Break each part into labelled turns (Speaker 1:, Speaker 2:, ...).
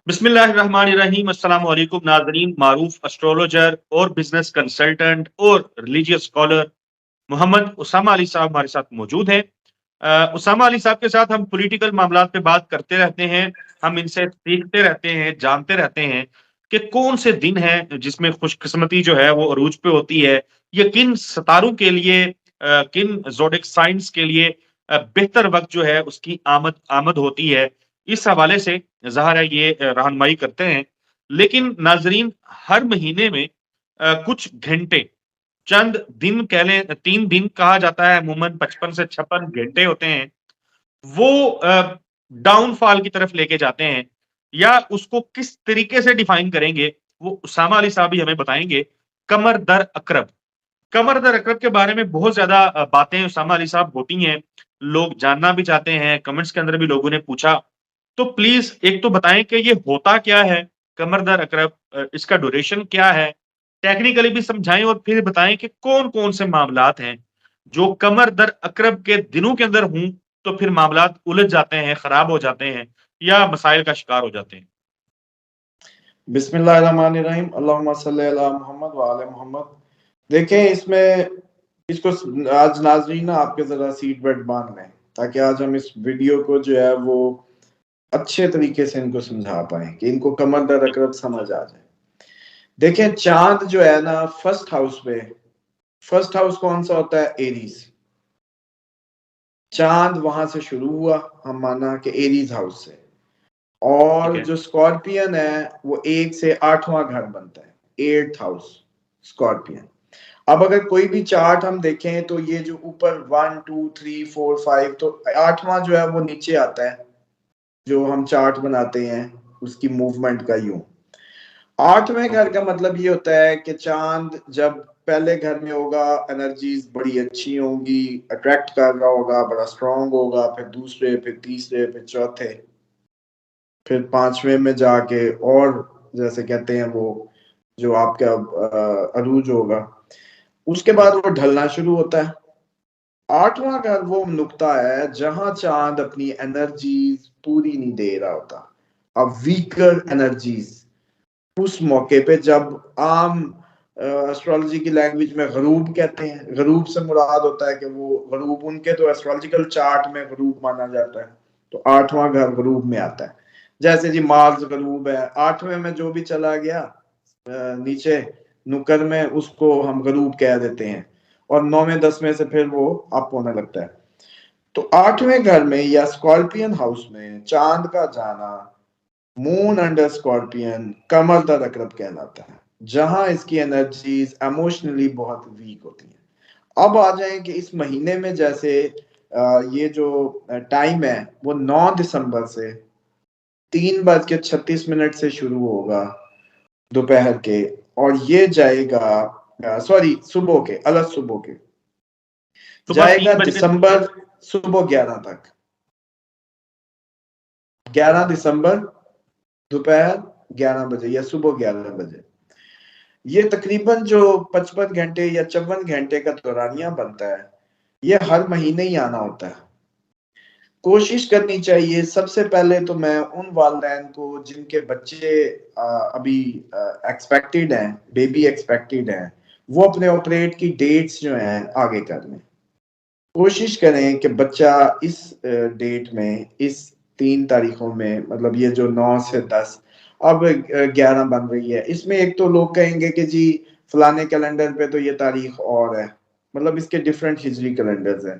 Speaker 1: बिस्मिल्लाहिर्रहमानिर्रहीम। अस्सलाम वालेकुम नाज़रीन। मारूफ एस्ट्रोलॉजर और बिजनेस कंसल्टेंट और रिलीजियस स्कॉलर मोहम्मद उसामा अली साहब हमारे साथ मौजूद हैं। उसामा अली साहब के साथ हम पॉलिटिकल मामलात पे बात करते रहते हैं। हम इनसे सीखते रहते हैं, जानते रहते हैं कि कौन से दिन हैं जिसमें खुशकिस्मती जो है वो अरूज पे होती है। ये किन सितारों के लिए, किन ज़ोडिक साइंस के लिए बेहतर वक्त जो है उसकी आमद आमद होती है। इस हवाले से ज़ाहिर है ये रहनुमाई करते हैं। लेकिन नाज़रीन, हर महीने में कुछ घंटे, चंद दिन कह लें, 3 दिन कहा जाता है, अमूमन 55 से 56 घंटे होते हैं, वो डाउनफॉल की तरफ लेके जाते हैं। या उसको किस तरीके से डिफाइन करेंगे, वो उसामा अली साहब ही हमें बताएँगे। कमर दर अकरब। कमर दर अकरब के बारे में बहुत ज़्यादा बातें उसामा अली साहब होती हैं। लोग जानना भी चाहते हैं, कमेंट्स के अंदर भी लोगों ने पूछा। तो प्लीज़ एक तो बताएँ कि ये होता क्या है? कमर दर अकरब, इसका ड्यूरेशन क्या है? टेक्निकली भी समझाएँ और फिर बताएँ कि कौन-कौन से मामलात हैं, जो कमर दर अकरब के दिनों के अंदर हों, तो फिर मामलात उलझ जाते हैं, खराब हो जाते हैं या मसाइल का शिकार हो जाते हैं।
Speaker 2: बिस्मिल्लाहिर्रहमानिर्रहीम अल्लाहुम्मा सल्ली अला मोहम्मद व आले मोहम्मद। देखें, इसमें इसको आज नाज़रीन ना आपके जरा सीट बेल्ट बांध लें, ताकि आज हम इस वीडियो को जो है वो अच्छे तरीके से इनको समझा पाए कि इनको कमर दर अकरब समझ आ जाए। देखें, चांद जो है ना फर्स्ट हाउस पे, फर्स्ट हाउस कौन सा होता है? एरीज। चांद वहां से शुरू हुआ, हम माना कि एरीज हाउस से,
Speaker 1: ठीक
Speaker 2: और
Speaker 1: है?
Speaker 2: जो स्कॉर्पियन है वो 1 से 8वां घर बनता है, 8th हाउस स्कॉर्पियन। अब अगर कोई भी चार्ट हम देखें तो ये जो ऊपर 1 2 3 4 5, तो 8वां जो है वो नीचे आता है। जो हम चार्ट बनाते हैं उसकी मूवमेंट का यूं 8वें घर
Speaker 1: ओके।
Speaker 2: का मतलब ये होता है कि चांद जब पहले घर में होगा, एनर्जीज बड़ी अच्छी होंगी, अट्रैक्ट कर रहा होगा, बड़ा स्ट्रांग होगा, फिर दूसरे, फिर तीसरे, फिर चौथे, फिर 5वें में जाके, और जैसे कहते हैं वो जो आपका अरूज होगा, उसके बाद वो ढलना शुरू होता है। 8वां घर वो नुक्ता है जहां चांद अपनी एनर्जीज पूरी नहीं दे रहा होता। अब वीकर एनर्जीज उस मौके पे, जब आम एस्ट्रोलॉजी की लैंग्वेज में गरूब कहते हैं, गरूब से मुराद होता है कि वो गरूब, उनके तो एस्ट्रोलॉजिकल चार्ट में गरूब माना जाता है, तो 8वां घर गरूब में आता है। जैसे जी मार्स गरूब है, 8वें में जो भी चला गया नीचे नुक्कड़ में, उसको हम गरूब कह देते हैं, और 9वें 10वें से फिर वो अप होने लगता है। तो 8वें घर में या स्कॉर्पियन हाउस में चांद का जाना, मून अंडर स्कॉर्पियन कमर दर अकरब कहलाता है, जहां इसकी एनर्जीज इमोशनली बहुत वीक होती हैं। अब आ जाएं कि इस महीने में जैसे ये जो टाइम है वो 9 दिसंबर से 3:36 से शुरू होगा दोपहर के, और ये जाएगा, सॉरी, सुबह के, अलग सुबह के,
Speaker 1: सुबह
Speaker 2: जाएगा
Speaker 1: 3 बज के
Speaker 2: दिसंबर सुबह 11 तक। 11 दिसंबर दोपहर 11 बजे या सुबह 11 बजे। ये तकरीबन जो 55 घंटे या 54 घंटे का दौरानिया बनता है, ये हर महीने ही आना होता है। कोशिश करनी चाहिए सबसे पहले तो मैं उन वालदैन को जिनके बच्चे अभी एक्सपेक्टेड हैं, बेबी एक्सपेक्टेड हैं, वो अपने ऑपरेट की डेट्स जो हैं आगे कर लें। कोशिश करें कि बच्चा इस डेट में, इस 3 तारीखों में, मतलब ये जो 9 से 10, अब 11 बन रही है, इसमें एक तो लोग कहेंगे कि जी फलाने कैलेंडर पे तो ये तारीख और है, मतलब इसके डिफरेंट हिजरी कैलेंडर्स हैं,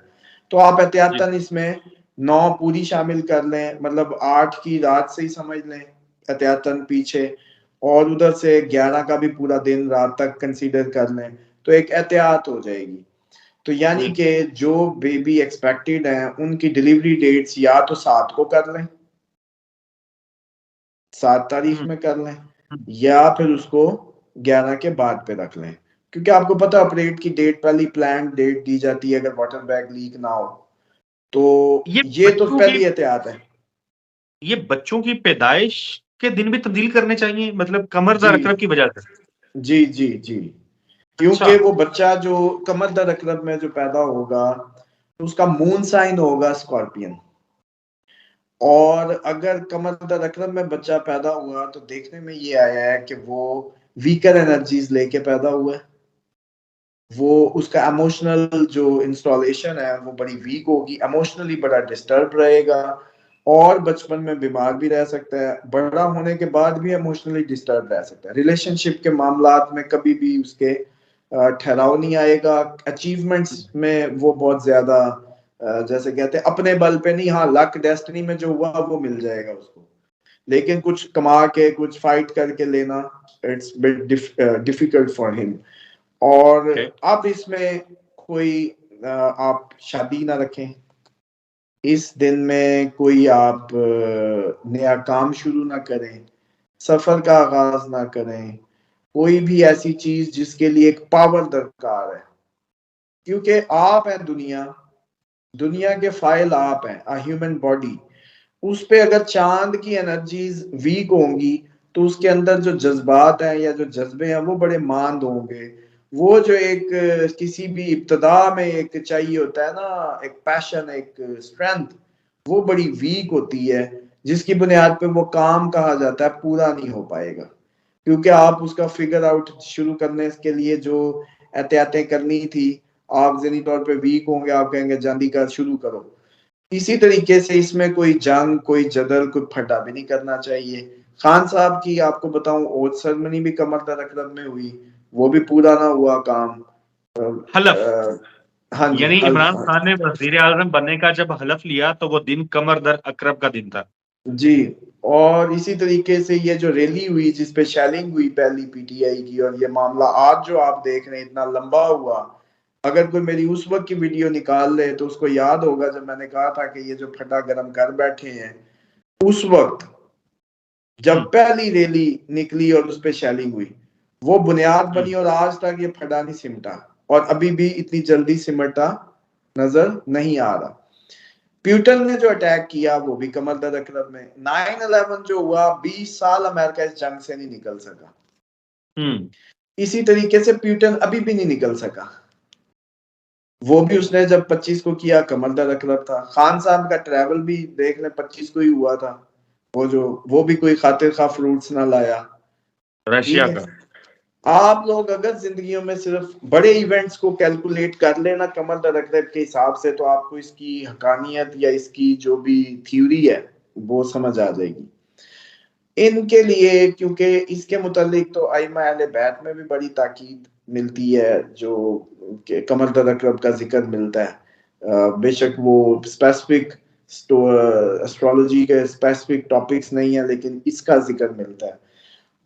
Speaker 2: तो आप
Speaker 1: जी।
Speaker 2: एहतियातन इसमें 9 पूरी शामिल कर लें, मतलब 8 की रात से ही समझ लें एहतियातन पीछे, और उधर से 11 का भी पूरा दिन रात तक कंसीडर कर लें, तो एक एहतियात हो जाएगी। तो यानी
Speaker 1: जी।
Speaker 2: कि जो बेबी एक्सपेक्टेड हैं उनकी डिलीवरी डेट्स या तो 7 को कर लें, 7 तारीख
Speaker 1: हुँ,
Speaker 2: में कर लें,
Speaker 1: हुँ।
Speaker 2: या फिर उसको 11 के बाद पे रख लें, क्योंकि आपको पता है ऑपरेट की डेट पहली प्लान डेट दी जाती है अगर वाटर बैग लीक ना हो, तो
Speaker 1: ये
Speaker 2: ये तो
Speaker 1: बच्चों की
Speaker 2: पहली एहतियात है।
Speaker 1: ये बच्चों की पैदाइश के दिन भी तब्दील करने चाहिए, मतलब कमर
Speaker 2: जी
Speaker 1: दर अकरब की वजह से?
Speaker 2: जी जी जी,
Speaker 1: अच्छा।
Speaker 2: क्योंकि वो बच्चा जो कमर दर अकरब में जो पैदा होगा, तो उसका मून साइन होगा स्कॉर्पियन, और अगर कमर दर अकरब में बच्चा पैदा हुआ तो देखने में ये आया है कि वो वीकर एनर्जीज लेके पैदा हुआ है, वो उसका इमोशनल जो इंस्टॉलेशन है वो बड़ी वीक होगी, इमोशनली बड़ा डिस्टर्ब रहेगा और बचपन में बीमार भी रह सकता है, बड़ा होने के बाद भी इमोशनली डिस्टर्ब रह सकता है, रिलेशनशिप के मामलात में कभी भी उसके ठहराव नहीं आएगा, अचीवमेंट्स में वो बहुत ज्यादा जैसे कहते हैं अपने बल पे नहीं, हाँ लक डेस्टिनी में जो हुआ वो मिल जाएगा उसको, लेकिन कुछ कमा के कुछ फाइट करके लेना it's bit difficult for him. और
Speaker 1: Okay.
Speaker 2: अब इसमें कोई आप शादी ना रखें, इस दिन में कोई आप नया काम शुरू ना करें, सफर का आगाज ना करें, कोई भी ऐसी चीज जिसके लिए एक पावर दरकार है, क्योंकि आप हैं दुनिया, दुनिया के फाइल आप हैं, अ ह्यूमन बॉडी, उस पे अगर चांद की एनर्जीज वीक होंगी तो उसके अंदर जो जज्बात हैं या जो जज्बे हैं वो बड़े मांद होंगे, वो जो एक किसी भी इब्तदा में एक चाहिए होता है ना, एक पैशन, एक स्ट्रेंथ, वो बड़ी वीक होती है, जिसकी बुनियाद पे वो काम कहा जाता है पूरा नहीं हो पाएगा, क्योंकि आप उसका फिगर आउट शुरू करने के लिए जो एहतियातें करनी थी, आप ज़हनी तौर पे वीक होंगे, आप कहेंगे जल्दी कर शुरू करो। इसी तरीके से इसमें कोई जंग, कोई जदल, कोई फटा भी नहीं करना चाहिए। खान साहब की आपको बताऊं ओथ सेरेमनी भी कमर दर अकरब में हुई, वो भी पूरा ना हुआ काम।
Speaker 1: हलफ,
Speaker 2: हाँ जी,
Speaker 1: यानी
Speaker 2: हल्फ,
Speaker 1: इमरान खान ने वजीर आजम बनने का जब हलफ लिया तो वो दिन कमर दर अकरब का दिन था।
Speaker 2: जी। और इसी तरीके से ये जो रैली हुई जिसपे शेलिंग हुई पहली पीटीआई की, और ये मामला आज जो आप देख रहे हैं इतना लंबा हुआ, अगर कोई मेरी उस वक्त की वीडियो निकाल ले तो उसको याद होगा जब मैंने कहा था कि ये जो फटा गरम कर बैठे हैं, उस वक्त जब पहली रैली निकली और उस पर शेलिंग हुई, वो बुनियाद बनी और आज तक ये फटा नहीं सिमटा, और अभी भी इतनी जल्दी सिमटा नजर नहीं आ रहा। प्यूटन ने जो अटैक किया वो भी कमर दर अकरब में, 9/11 जो हुआ 20 साल अमेरिका इस जंग से नहीं निकल सका, इसी तरीके से प्यूटन अभी भी नहीं निकल सका, वो भी उसने जब 25 को किया कमर दर अकरब था। खान साहब का ट्रैवल भी देख ले 25 को ही हुआ था, वो भी कोई खातिर खा फ्रूट्स ना लाया,
Speaker 1: रशिया
Speaker 2: ठीक
Speaker 1: का।
Speaker 2: है। आप लोग अगर जिंदगियों में सिर्फ बड़े इवेंट्स को कैलकुलेट कर लेना कमर दर अकरब के हिसाब से, तो आपको इसकी हकानियत या इसकी जो भी थ्योरी है वो समझ आ जाएगी। इनके लिए, क्योंकि इसके मुतालिक तो आइमा अहले बैत में भी बड़ी ताकीद मिलती है, जो कमर दर अकरब का जिक्र मिलता है, बेशक वो स्पेसिफिक एस्ट्रोलॉजी के स्पेसिफिक टॉपिक्स नहीं है, लेकिन इसका जिक्र मिलता है।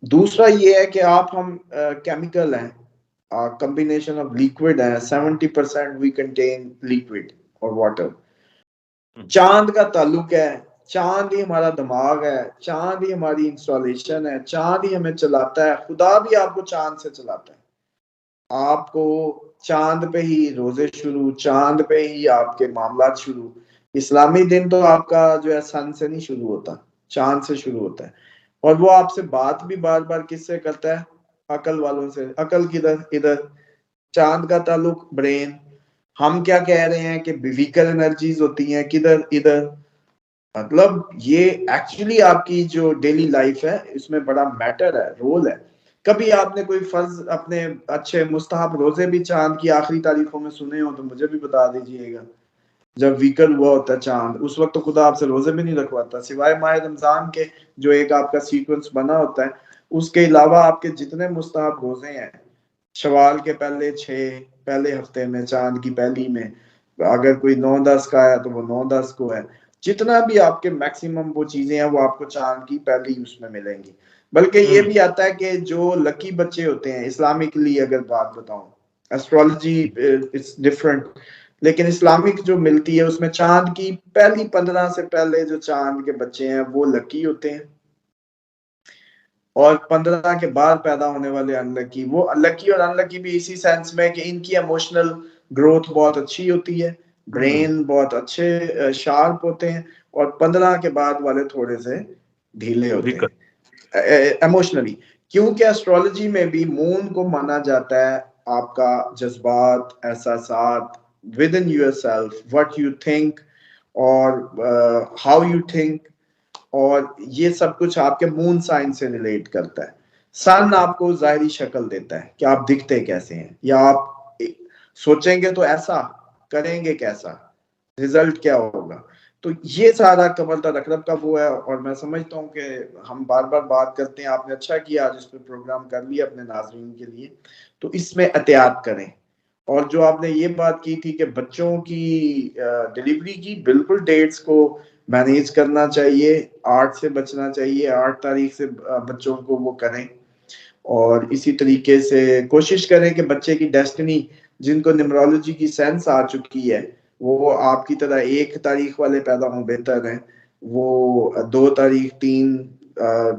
Speaker 2: दूसरा ये है कि आप हम केमिकल हैं, कॉम्बिनेशन ऑफ लिक्विड है, 70% वी कंटेन लिक्विड और वाटर। चांद का ताल्लुक है, चांद ही हमारा दिमाग है, चांद ही हमारी इंस्टॉलेशन है, चांद ही हमें चलाता है, खुदा भी आपको चांद से चलाता है, आपको चांद पे ही रोजे शुरू, चांद पे ही आपके मामला शुरू। इस्लामी दिन तो आपका जो है सन से नहीं शुरू होता, चांद से शुरू होता है, और वो आपसे बात भी बार बार किससे करता है? अकल वालों से। अकल किधर? इधर। चांद का ताल्लुक ब्रेन। हम क्या कह रहे हैं कि वीकर एनर्जीज होती हैं किधर? इधर। मतलब ये एक्चुअली आपकी जो डेली लाइफ है इसमें बड़ा मैटर है, रोल है। कभी आपने कोई फर्ज अपने अच्छे मुस्तहब रोजे भी चांद की आखिरी तारीखों में सुने हो तो मुझे भी बता दीजिएगा। जब वीकर हुआ होता है चांद, उस वक्त तो खुदा आपसे रोजे भी नहीं रखवाता, सिवाय माह रमजान के जो एक आपका सीक्वेंस बना होता है, उसके अलावा आपके जितने मुस्तहब रोजे हैं, शवाल के पहले 6 पहले हफ्ते में, चांद की पहली में, अगर कोई 9-10 का है तो वो 9-10 को है, जितना भी आपके मैक्सिमम वो चीजें हैं वो आपको चांद की पहली उसमें मिलेंगी। बल्कि ये भी आता है कि जो लकी बच्चे होते हैं, इस्लामिकली अगर बात बताऊं, एस्ट्रोलॉजी इट्स डिफरेंट, लेकिन इस्लामिक जो मिलती है उसमें चांद की पहली 15 से पहले जो चांद के बच्चे हैं वो लकी होते हैं, और 15 के बाद पैदा होने वाले अनलकी, वो लकी और अनलकी भी इसी सेंस में कि इनकी इमोशनल ग्रोथ बहुत अच्छी होती है, ब्रेन बहुत अच्छे शार्प होते हैं, और 15 के बाद वाले थोड़े से ढीले होते हैं इमोशनली, क्योंकि एस्ट्रोलॉजी में भी मून को माना जाता है आपका जज्बात, एहसासात within yourself, what you think और हाउ यू थिंक, और ये सब कुछ आपके मून साइन से रिलेट करता है। सन आपको जाहिरी शक्ल देता है कि आप दिखते कैसे हैं, या आप सोचेंगे तो ऐसा, करेंगे कैसा, रिजल्ट क्या होगा। तो ये सारा कमर द रकरब का वो है। और मैं समझता हूँ कि हम बार बार बात करते हैं, आपने अच्छा किया आज इस पर प्रोग्राम कर लिया अपने नाज़रीन के लिए। तो इसमें एहतियात करें। और जो आपने ये बात की थी कि बच्चों की डिलीवरी की, बिल्कुल डेट्स को मैनेज करना चाहिए, 8 से बचना चाहिए, 8 तारीख से बच्चों को वो करें। और इसी तरीके से कोशिश करें कि बच्चे की डेस्टिनी, जिनको न्यूमरोलॉजी की सेंस आ चुकी है, वो आपकी तरह 1 तारीख वाले पैदा हों बेहतर है। वो 2 तारीख, 3,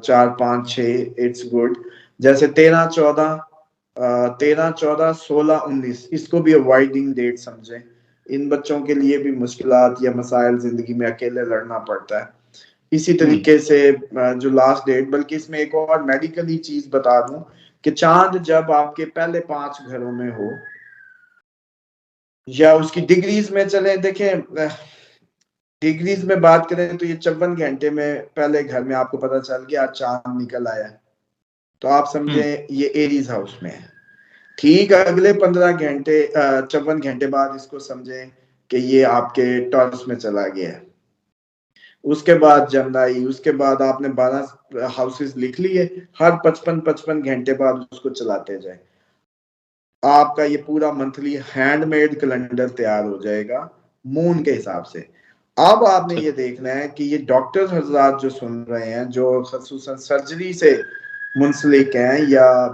Speaker 2: 4, 5, 6 इट्स गुड। जैसे 13, 14, 16, 19 इसको भी अवॉइडिंग डेट समझें। इन बच्चों के लिए भी मुश्किलात या मसाइल जिंदगी में अकेले लड़ना पड़ता है। इसी तरीके से जो लास्ट डेट, बल्कि इसमें एक और मेडिकली चीज बता दूं कि चांद जब आपके पहले 5 घरों में हो, या उसकी डिग्रीज में चले देखें, डिग्रीज में बात करें तो ये 54 घंटे में पहले घर में आपको पता चल गया चांद निकल आया, तो आप समझें ये एरीज हाउस में है। ठीक अगले 15 घंटे 54 घंटे बाद इसको समझें कि ये आपके टॉरस में चला गया है। उसके बाद जमनाई, उसके बाद आपने 12 हाउसेस लिख लिए, हर 55 घंटे बाद उसको चलाते जाए। आपका ये पूरा मंथली हैंडमेड कैलेंडर तैयार हो जाएगा मून के हिसाब से। अब आपने ये देखना है कि ये डॉक्टर हजरात जो सुन रहे हैं, जो खसूसन सर्जरी से मुंसलिक हैं या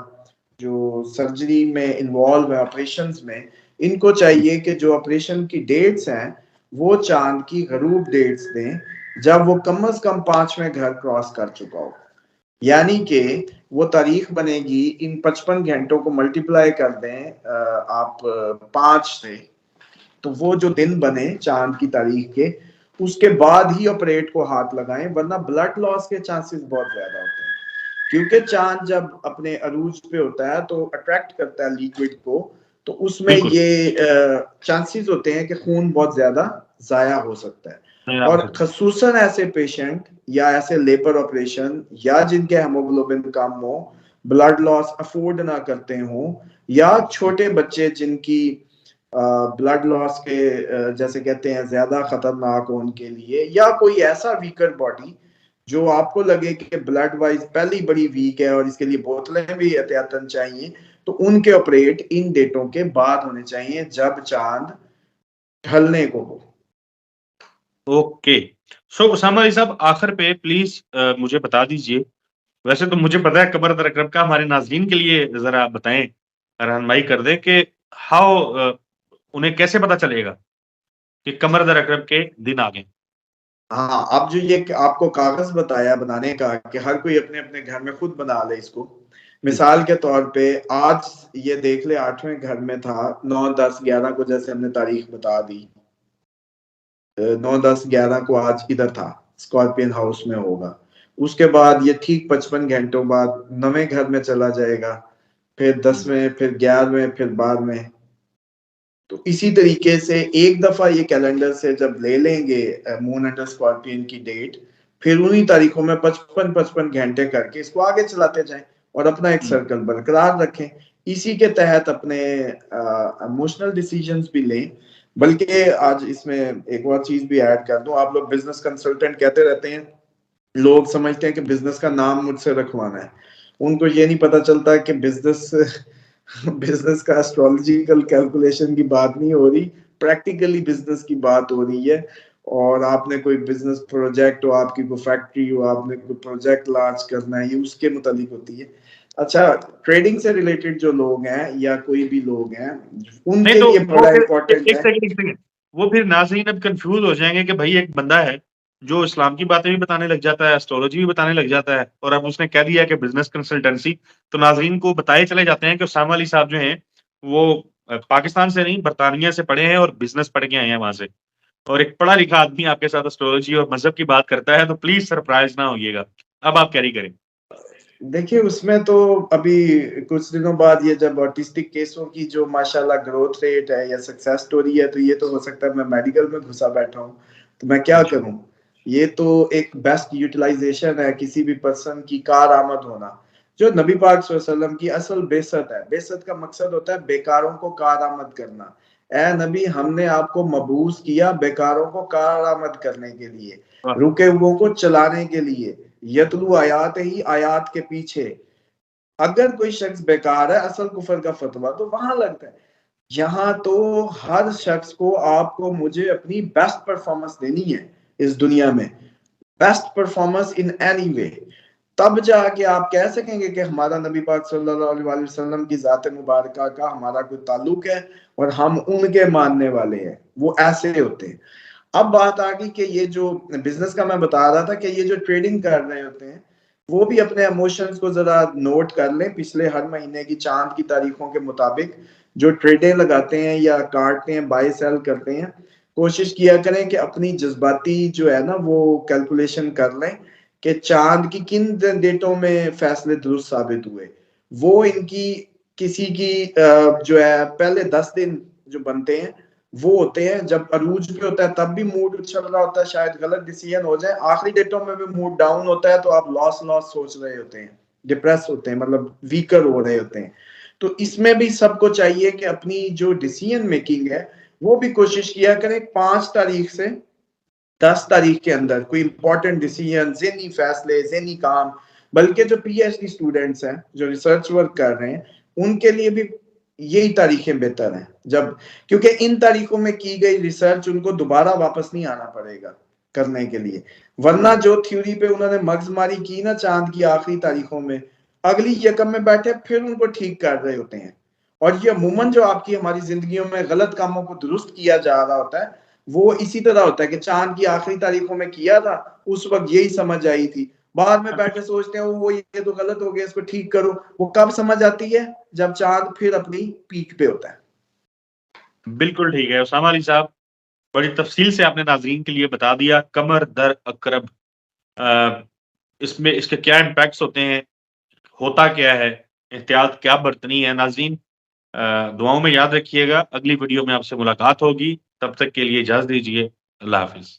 Speaker 2: जो सर्जरी में इन्वॉल्व है, ऑपरेशंस में, इनको चाहिए कि जो ऑपरेशन की डेट्स हैं वो चांद की गरूब डेट्स दें, जब वो कम से कम 5वें घर क्रॉस कर चुका हो। यानी कि वो तारीख बनेगी, इन 55 घंटों को मल्टीप्लाई कर दें आप 5 से, तो वो जो दिन बने चांद की तारीख के, उसके बाद ही ऑपरेट को हाथ लगाएं, वरना ब्लड लॉस के चांसेस बहुत ज्यादा होते हैं। क्योंकि चांद जब अपने अरूज पे होता है तो अट्रैक्ट करता है लिक्विड को, तो उसमें ये चांसेस होते हैं कि खून बहुत ज्यादा जाया हो सकता है। और खसूसन ऐसे पेशेंट या ऐसे लेबर ऑपरेशन, या जिनके हेमोग्लोबिन कम हो, ब्लड लॉस अफोर्ड ना करते हो, या छोटे बच्चे जिनकी ब्लड लॉस के जैसे कहते हैं ज्यादा खतरनाक हो उनके लिए, या कोई ऐसा वीकर बॉडी जो आपको लगे कि ब्लड वाइज पहली बड़ी वीक है और इसके लिए बोतलें भी एहतियातन चाहिए, तो उनके ऑपरेट इन डेटों के बाद होने चाहिए जब चांद ढलने को हो।
Speaker 1: ओके, सो उसामा अली साहब, आखिर पे प्लीज मुझे बता दीजिए, वैसे तो मुझे पता है कमर दरकरब का, हमारे नाजरीन के लिए जरा आप बताएं, रहनुमाई कर दें कि हाउ उन्हें कैसे पता चलेगा कि कमर दरकरब के दिन आ गए।
Speaker 2: हाँ, अब जो ये आपको कागज बताया बनाने का कि हर कोई अपने अपने घर में खुद बना ले इसको, मिसाल के तौर पे आज ये देख ले 8वें घर में था, 9, 10, 11 को जैसे हमने तारीख बता दी, 9, 10, 11 को आज इधर था, स्कॉर्पियन हाउस में होगा। उसके बाद ये ठीक 55 घंटों बाद 9वें घर में चला जाएगा, फिर 10वें, फिर 11वें, फिर 12वें। तो इसी तरीके से एक दफा ये कैलेंडर से जब ले लेंगे मून अंडर स्कॉर्पियन की डेट, फिर उन्हीं तारीखों में 55 घंटे करके इसको आगे चलाते जाएं और अपना एक सर्कल बरकरार रखें। इसी के तहत अपने इमोशनल डिसीजंस भी लें। बल्कि आज इसमें एक और चीज भी ऐड कर दूं, आप लोग बिजनेस कंसल्टेंट कहते रहते हैं, लोग समझते हैं कि बिजनेस का नाम मुझसे रखवाना है। उनको ये नहीं पता चलता कि बिजनेस का एस्ट्रोलॉजिकल कैलकुलेशन की बात नहीं हो रही, प्रैक्टिकली बिजनेस की बात हो रही है। और आपने कोई बिजनेस प्रोजेक्ट हो, आपकी कोई फैक्ट्री हो, आपने कोई प्रोजेक्ट लॉन्च करना है, ये उसके मुतालिक होती है। अच्छा, ट्रेडिंग से रिलेटेड जो लोग हैं या कोई भी लोग हैं, उनके
Speaker 1: नहीं तो
Speaker 2: लिए बड़ा इंपॉर्टेंट है।
Speaker 1: एक सेकंड, वो फिर नाज़रीन अब कंफ्यूज हो जाएंगे कि भाई एक बंदा है जो इस्लाम की बातें भी बताने लग जाता है, एस्ट्रोलॉजी भी बताने लग जाता है, और अब उसने कह दिया कि बिजनेस कंसल्टेंसी। तो नाज़रीन को बताए चले जाते हैं कि उसामा अली साहब जो हैं वो पाकिस्तान से नहीं, बरतानिया से पढ़े हैं और बिजनेस पढ़ के आए हैं वहां से, और एक पढ़ा लिखा आदमी आपके साथ एस्ट्रोलॉजी और मजहब की बात करता है, तो प्लीज सरप्राइज ना होइएगा। अब आप कैरी करें।
Speaker 2: देखिए, उसमें तो अभी कुछ दिनों बाद ये जब ऑटिस्टिक केसों की जो माशाल्लाह ग्रोथ रेट है या सक्सेस स्टोरी है, तो ये तो हो सकता है मैं मेडिकल में घुसा बैठा हूँ, तो मैं क्या करूँ। ये तो एक बेस्ट यूटिलाइजेशन है किसी भी पर्सन की कारआमद होना, जो नबी पाक सल्लल्लाहु अलैहि वसल्लम की असल बेसत है। बेसत का मकसद होता है बेकारों को कारआमद करना। ए नबी, हमने आपको मबूस किया बेकारों को कारआमद करने के लिए,
Speaker 1: वाह।
Speaker 2: रुके हुओं को चलाने के लिए, यतलू आयात ही आयात के पीछे। अगर कोई शख्स बेकार है, असल कुफर का फतवा तो वहां लगता है। यहाँ तो हर शख्स को, आपको मुझे अपनी बेस्ट परफॉर्मेंस देनी है इस दुनिया में, best performance in any way, तब जाके आप कह सकेंगे कि हमारा नबी पाक सल्लल्लाहु अलैहि वसल्लम की जात मुबारक का हमारा कोई ताल्लुक है और हम उनके मानने वाले हैं। वो ऐसे होते हैं। अब बात आ गई कि ये जो बिजनेस का मैं बता रहा था कि ये जो ट्रेडिंग कर रहे होते हैं, वो भी अपने इमोशंस को जरा नोट कर लें। पिछले हर महीने की चांद की तारीखों के मुताबिक जो ट्रेडें लगाते हैं या काटते हैं, बाय सेल करते हैं, कोशिश किया करें कि अपनी जज्बाती जो है ना वो कैलकुलेशन कर लें कि चांद की किन डेटों में फैसले दुरुस्त साबित हुए। वो इनकी किसी की जो है पहले 10 दिन जो बनते हैं वो होते हैं जब अरूज पे होता है, तब भी मूड उछल रहा होता है, शायद गलत डिसीजन हो जाए। आखिरी डेटों में भी मूड डाउन होता है तो आप लॉस लॉस सोच रहे होते हैं, डिप्रेस होते हैं, मतलब वीकर हो रहे होते हैं। तो इसमें भी सबको चाहिए कि अपनी जो डिसीजन मेकिंग है वो भी कोशिश किया करें 5 तारीख से 10 तारीख के अंदर कोई इंपॉर्टेंट डिसीजन, ज़हनी फैसले, ज़हनी काम। बल्कि जो पीएचडी स्टूडेंट्स हैं, जो रिसर्च वर्क कर रहे हैं, उनके लिए भी यही तारीखें बेहतर हैं, जब, क्योंकि इन तारीखों में की गई रिसर्च उनको दोबारा वापस नहीं आना पड़ेगा करने के लिए। वरना जो थ्योरी पे उन्होंने मगजमारी की ना चांद की आखिरी तारीखों में, अगली यकम में बैठे फिर उनको ठीक कर रहे होते हैं। और ये अमूमन जो आपकी हमारी जिंदगियों में गलत कामों को दुरुस्त किया जा रहा होता है, वो इसी तरह होता है कि चांद की आखिरी तारीखों में किया था, उस वक्त यही समझ आई थी, बाद में बैठे सोचते हैं वो ये तो गलत हो गया, इसको ठीक करो। वो कब समझ आती है? जब चांद फिर अपनी पीक पे होता है।
Speaker 1: बिल्कुल ठीक है उसामा अली साहब, बड़ी तफसील से आपने नाजरीन के लिए बता दिया कमर दर अकरब, इसमें इसके क्या इम्पैक्ट्स होते हैं, होता क्या है, एहतियात क्या बरतनी है। नाजरीन दुआओं में याद रखिएगा, अगली वीडियो में आपसे मुलाकात होगी, तब तक के लिए इजाजत दीजिए। अल्लाह हाफिज।